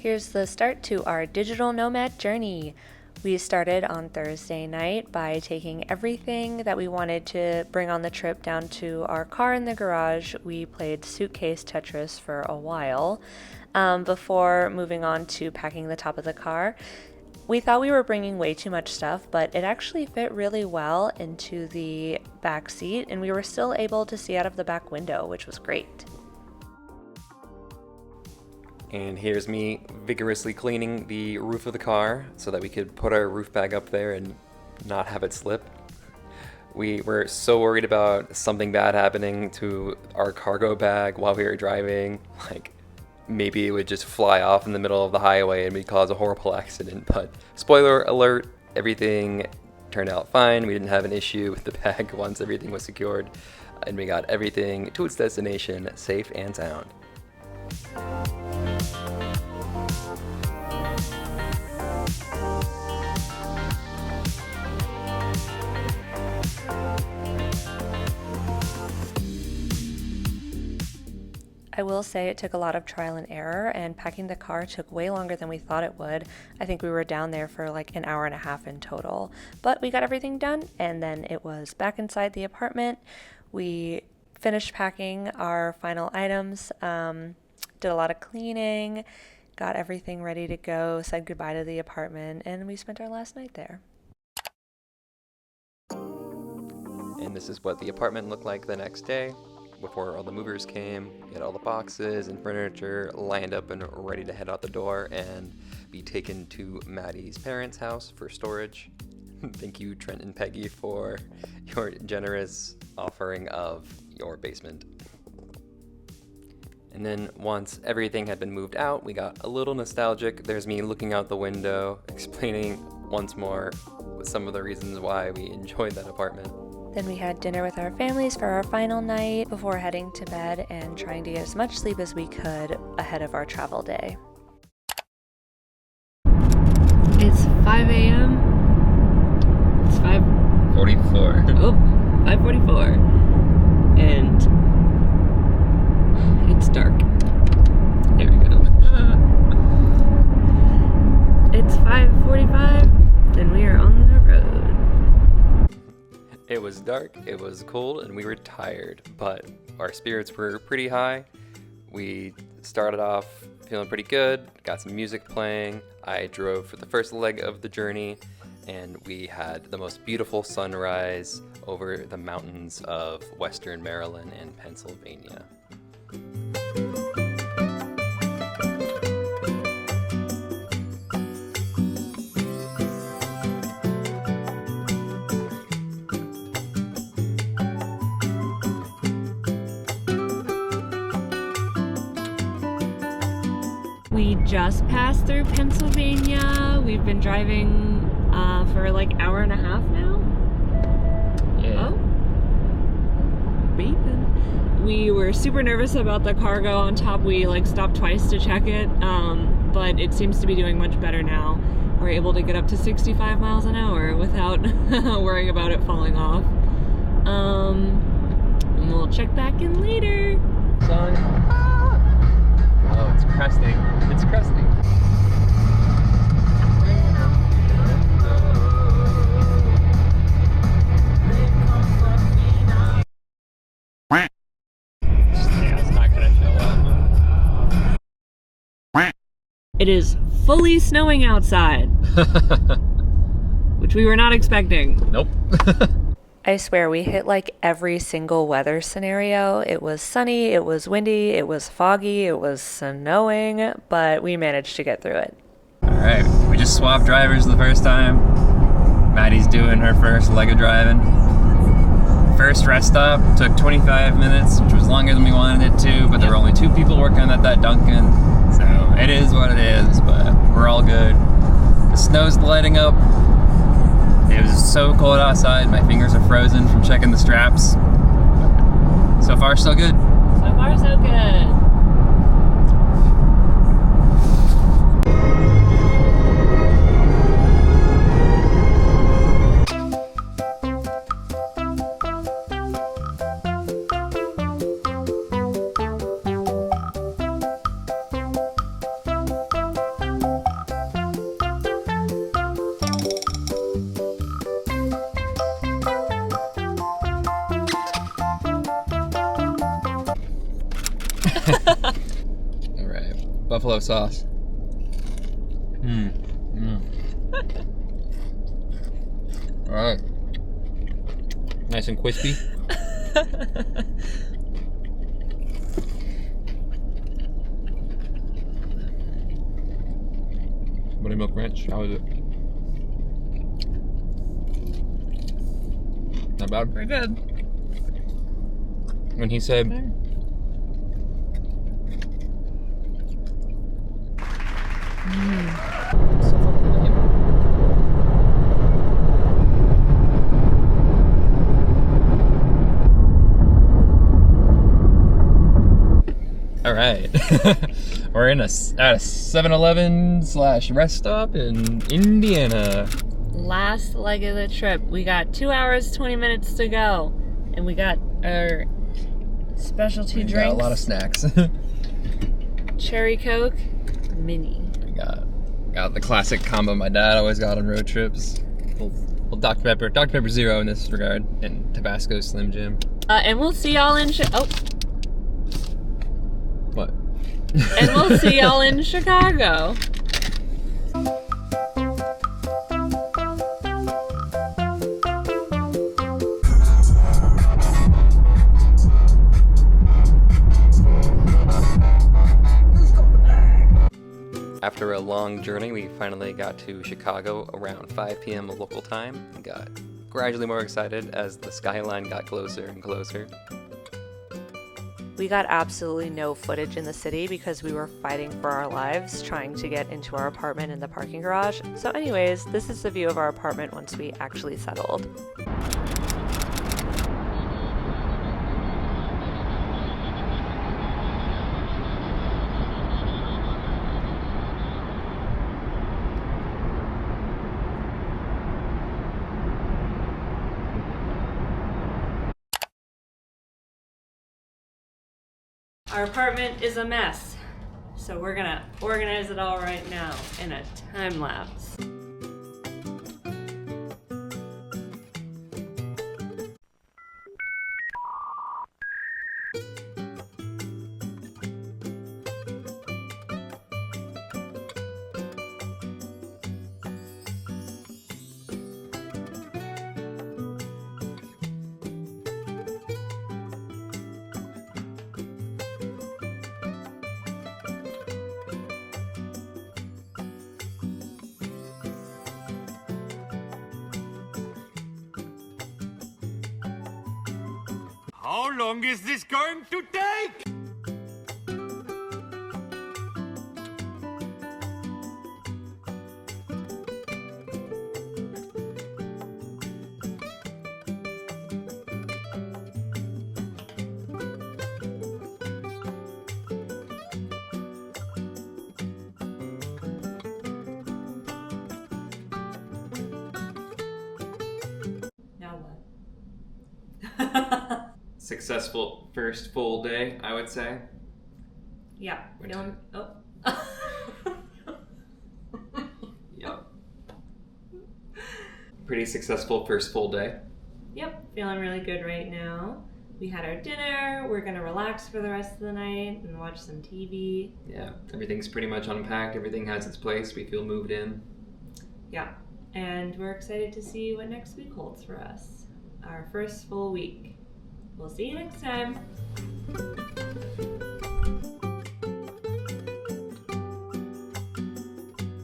Here's the start to our digital nomad journey. We started on Thursday night by taking everything that we wanted to bring on the trip down to our car in the garage. We played suitcase Tetris for a while before moving on to packing the top of the car. We thought we were bringing way too much stuff, but it actually fit really well into the back seat, and we were still able to see out of the back window, which was great. And here's me vigorously cleaning the roof of the car so that we could put our roof bag up there and not have it slip. We were so worried about something bad happening to our cargo bag while we were driving. Like, maybe it would just fly off in the middle of the highway and we'd cause a horrible accident. But spoiler alert, everything turned out fine. We didn't have an issue with the bag once everything was secured. And we got everything to its destination safe and sound. I will say it took a lot of trial and error, and packing the car took way longer than we thought it would. I think we were down there for like an hour and a half in total. But we got everything done, and then it was back inside the apartment. We finished packing our final items, did a lot of cleaning, got everything ready to go, said goodbye to the apartment, and we spent our last night there. And this is what the apartment looked like the next day. Before all the movers came, we had all the boxes and furniture lined up and ready to head out the door and be taken to Maddie's parents' house for storage. Thank you, Trent and Peggy, for your generous offering of your basement. And then once everything had been moved out, we got a little nostalgic. There's me looking out the window, explaining once more some of the reasons why we enjoyed that apartment. Then we had dinner with our families for our final night before heading to bed and trying to get as much sleep as we could ahead of our travel day. It's 5 a.m. It's 5:44. Oh, 5:44. And it's dark. There we go. It's 5:45 and we are on the road. It was dark, it was cold, and we were tired, but our spirits were pretty high. We started off feeling pretty good, got some music playing. I drove for the first leg of the journey, and we had the most beautiful sunrise over the mountains of Western Maryland and Pennsylvania. We just passed through Pennsylvania. We've been driving for like an hour and a half now. Yeah. Oh. Beeping. We were super nervous about the cargo on top. We like stopped twice to check it, but it seems to be doing much better now. We're able to get up to 65 miles an hour without worrying about it falling off. And we'll check back in later. Sun. Oh, it's cresting. It's cresting. Yeah, it's not gonna show up. It is fully snowing outside, which we were not expecting. Nope. I swear we hit like every single weather scenario. It was sunny, it was windy, it was foggy, it was snowing, but we managed to get through it. Alright, we just swapped drivers the first time. Maddie's doing her first leg of driving. First rest stop took 25 minutes, which was longer than we wanted it to, but there were only 2 people working at that Dunkin', so it is what it is, but we're all good. The snow's lighting up. It was so cold outside, my fingers are frozen from checking the straps. So far, so good. So far, so good. buffalo sauce. All right. Nice and crispy. Buttermilk ranch, how is it? Not bad. Pretty good. When he said, all right, we're in at a 7-Eleven / rest stop in Indiana. Last leg of the trip. We got 2 hours, 20 minutes to go. And we got our specialty drinks. Got a lot of snacks. Cherry Coke, mini. We got the classic combo my dad always got on road trips. Well, Dr. Pepper Zero in this regard, and Tabasco Slim Jim. And we'll see y'all in What? And we'll see y'all in Chicago. After a long journey, we finally got to Chicago around 5 p.m. local time and got gradually more excited as the skyline got closer and closer. We got absolutely no footage in the city because we were fighting for our lives trying to get into our apartment in the parking garage. So anyways, this is the view of our apartment once we actually settled. Our apartment is a mess, so we're gonna organize it all right now in a time lapse. How long is this going to take? Now what? Successful first full day, I would say. Yeah. Feeling, oh. Yep. Pretty successful first full day. Yep, feeling really good right now. We had our dinner. We're gonna relax for the rest of the night and watch some TV. Yeah, everything's pretty much unpacked. Everything has its place. We feel moved in. Yeah, and we're excited to see what next week holds for us. Our first full week. We'll see you next time.